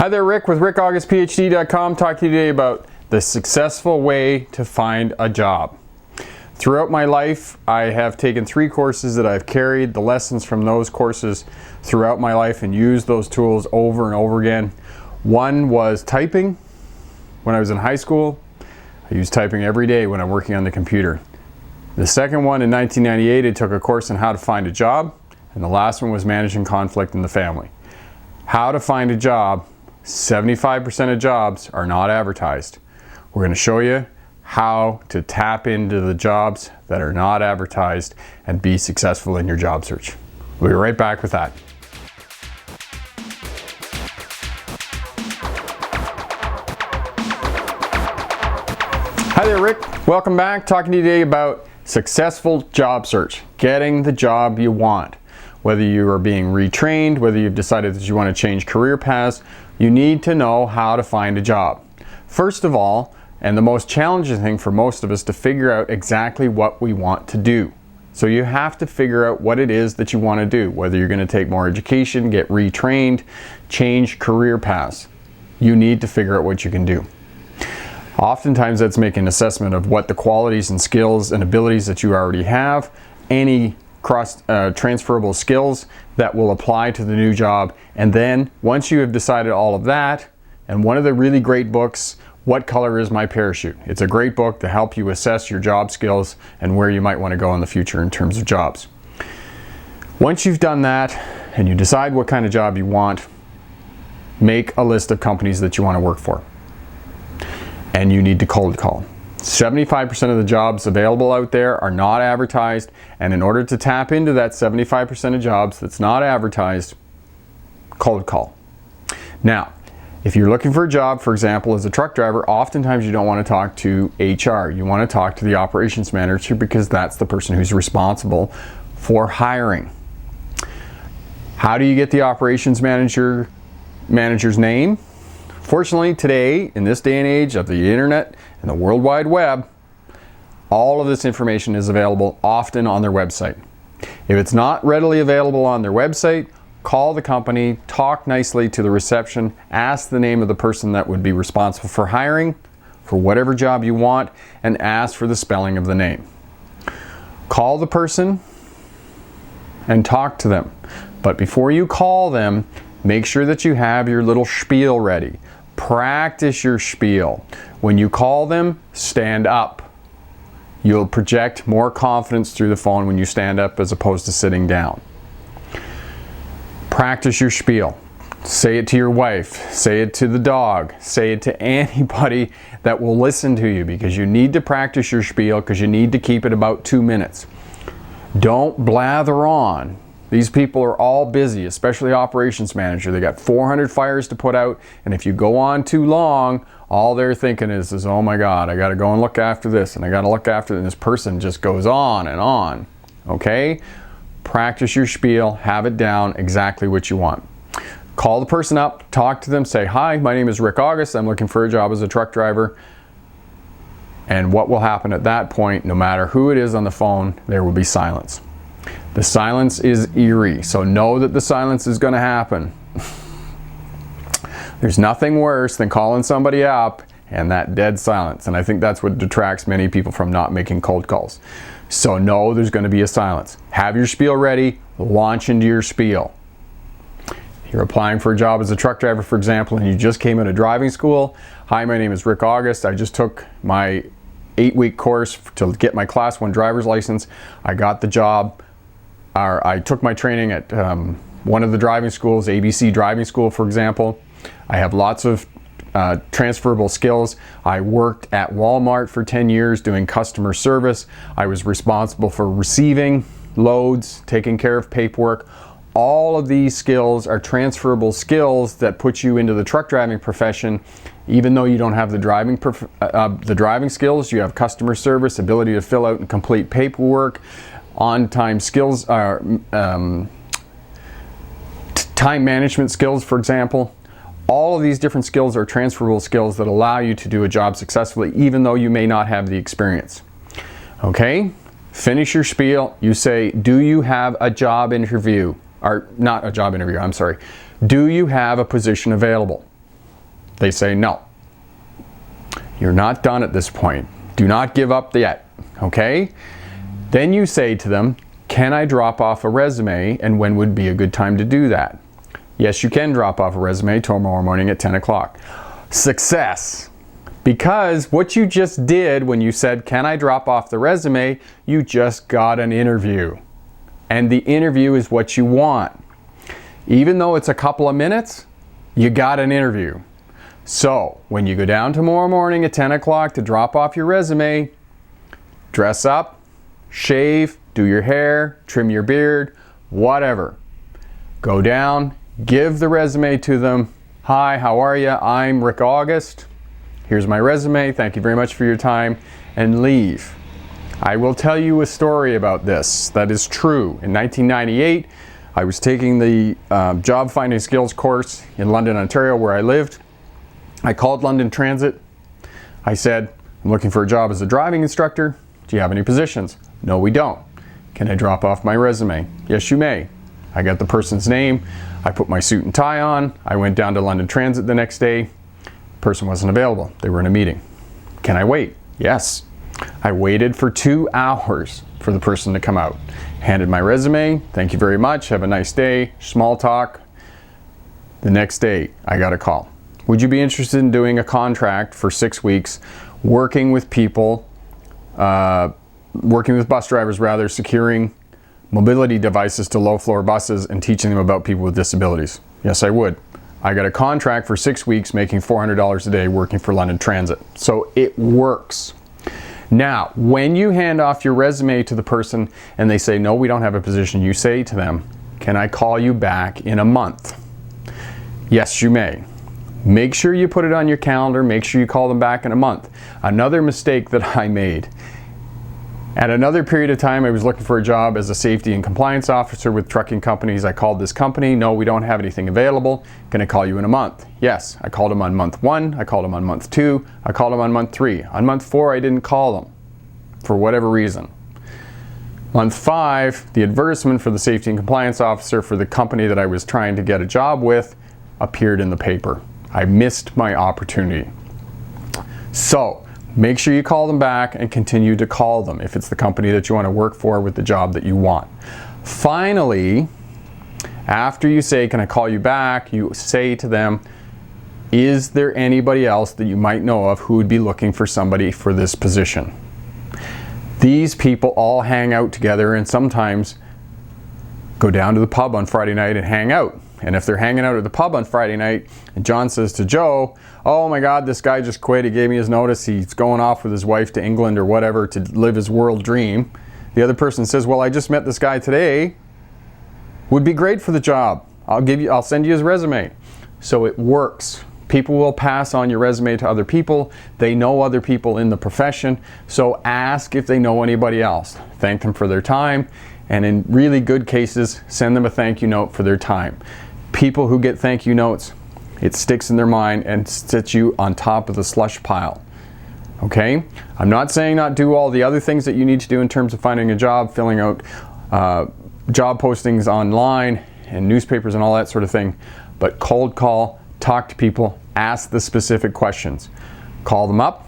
Hi there, Rick with rickaugustphd.com, talking to you today about the successful way to find a job. Throughout my life, I have taken 3 courses that I've carried the lessons from those courses throughout my life and used those tools over and over again. One was typing. When I was in high school, I used typing every day when I'm working on the computer. The second one in 1998, I took a course on how to find a job, and the last one was managing conflict in the family. How to find a job. 75% of jobs are not advertised. We're going to show you how to tap into the jobs that are not advertised and be successful in your job search. We'll be right back with that. Hi there, Rick. Welcome back. Talking to you today about successful job search, getting the job you want. Whether you are being retrained, whether you've decided that you want to change career paths, you need to know how to find a job. First of all, and the most challenging thing for most of us, to figure out exactly what we want to do. So you have to figure out what it is that you want to do, whether you're going to take more education, get retrained, change career paths. You need to figure out what you can do. Oftentimes that's making an assessment of what the qualities and skills and abilities that you already have, any transferable skills that will apply to the new job. And then once you have decided all of that, and one of the really great books, What Color Is My Parachute? It's a great book to help you assess your job skills and where you might want to go in the future in terms of jobs. Once you've done that and you decide what kind of job you want, make a list of companies that you want to work for. And you need to cold call. 75% of the jobs available out there are not advertised, and in order to tap into that 75% of jobs that's not advertised, cold call. Now, if you're looking for a job, for example, as a truck driver, oftentimes you don't want to talk to HR. You want to talk to the operations manager because that's the person who's responsible for hiring. How do you get the operations manager's name? Fortunately, today, in this day and age of the internet and the World Wide Web, all of this information is available often on their website. If it's not readily available on their website, call the company, talk nicely to the reception, ask the name of the person that would be responsible for hiring for whatever job you want, and ask for the spelling of the name. Call the person and talk to them. But before you call them, make sure that you have your little spiel ready. Practice your spiel. When you call them, stand up. You'll project more confidence through the phone when you stand up as opposed to sitting down. Practice your spiel. Say it to your wife, say it to the dog, say it to anybody that will listen to you, because you need to practice your spiel, because you need to keep it about 2 minutes. Don't blather on. These people are all busy, especially operations manager. They got 400 fires to put out, and if you go on too long, all they're thinking is oh my God, I got to go and look after this, and I got to look after this. And this person just goes on and on. Okay? Practice your spiel, have it down exactly what you want. Call the person up, talk to them, say, hi, my name is Rick August. I'm looking for a job as a truck driver. And what will happen at that point, no matter who it is on the phone, there will be silence. The silence is eerie, so know that the silence is going to happen. There's nothing worse than calling somebody up and that dead silence, and I think that's what detracts many people from not making cold calls. So know there's going to be a silence. Have your spiel ready, launch into your spiel. You're applying for a job as a truck driver, for example, and you just came out of driving school. Hi, my name is Rick August. I just took my 8-week course to get my Class 1 driver's license. I got the job. I took my training at one of the driving schools, ABC Driving School, for example. I have lots of transferable skills. I worked at Walmart for 10 years doing customer service. I was responsible for receiving loads, taking care of paperwork. All of these skills are transferable skills that put you into the truck driving profession. Even though you don't have the driving skills, you have customer service, ability to fill out and complete paperwork, on-time skills, time management skills, for example. All of these different skills are transferable skills that allow you to do a job successfully, even though you may not have the experience. Okay? Finish your spiel. You say, do you have a job interview? Or not a job interview, I'm sorry. Do you have a position available? They say no. You're not done at this point. Do not give up yet, okay? Then you say to them, can I drop off a resume, and when would be a good time to do that? Yes, you can drop off a resume tomorrow morning at 10 o'clock. Success. Because what you just did when you said, can I drop off the resume, you just got an interview. And the interview is what you want. Even though it's a couple of minutes, you got an interview. So when you go down tomorrow morning at 10 o'clock to drop off your resume, dress up, shave, do your hair, trim your beard, whatever. Go down, give the resume to them. Hi, how are you? I'm Rick August. Here's my resume. Thank you very much for your time, and leave. I will tell you a story about this that is true. In 1998, I was taking the job finding skills course in London, Ontario, where I lived. I called London Transit. I said, I'm looking for a job as a driving instructor. Do you have any positions? No, we don't. Can I drop off my resume? Yes, you may. I got the person's name. I put my suit and tie on. I went down to London Transit the next day. Person wasn't available. They were in a meeting. Can I wait? Yes. I waited for 2 hours for the person to come out. Handed my resume. Thank you very much. Have a nice day. Small talk. The next day, I got a call. Would you be interested in doing a contract for 6 weeks, working with people, working with bus drivers rather, securing mobility devices to low-floor buses and teaching them about people with disabilities? Yes, I would. I got a contract for 6 weeks making $400 a day working for London Transit. So it works. Now, when you hand off your resume to the person and they say, no, we don't have a position, you say to them, can I call you back in a month? Yes, you may. Make sure you put it on your calendar. Make sure you call them back in a month. Another mistake that I made. At another period of time, I was looking for a job as a safety and compliance officer with trucking companies. I called this company. No, we don't have anything available. Can I call you in a month? Yes. I called them on month 1. I called them on month 2. I called them on month 3. On month 4, I didn't call them for whatever reason. Month 5, the advertisement for the safety and compliance officer for the company that I was trying to get a job with appeared in the paper. I missed my opportunity. So, make sure you call them back and continue to call them if it's the company that you want to work for with the job that you want. Finally, after you say, can I call you back, you say to them, is there anybody else that you might know of who would be looking for somebody for this position? These people all hang out together and sometimes go down to the pub on Friday night and hang out. And if they're hanging out at the pub on Friday night and John says to Joe, oh my God, this guy just quit, he gave me his notice, he's going off with his wife to England or whatever to live his world dream. The other person says, well, I just met this guy today, would be great for the job. I'll send you his resume. So it works. People will pass on your resume to other people. They know other people in the profession. So ask if they know anybody else. Thank them for their time. And in really good cases, send them a thank you note for their time. People who get thank you notes, it sticks in their mind and sits you on top of the slush pile. Okay? I'm not saying not do all the other things that you need to do in terms of finding a job, filling out job postings online and newspapers and all that sort of thing, but cold call, talk to people, ask the specific questions. Call them up,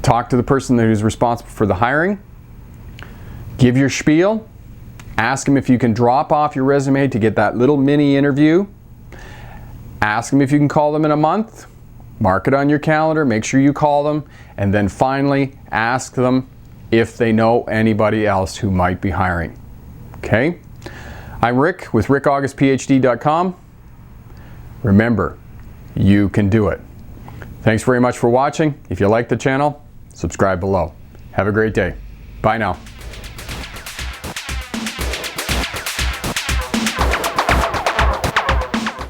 talk to the person who's responsible for the hiring, give your spiel, ask them if you can drop off your resume to get that little mini interview. Ask them if you can call them in a month. Mark it on your calendar. Make sure you call them. And then finally, ask them if they know anybody else who might be hiring. Okay? I'm Rick with rickaugustphd.com. Remember, you can do it. Thanks very much for watching. If you like the channel, subscribe below. Have a great day. Bye now.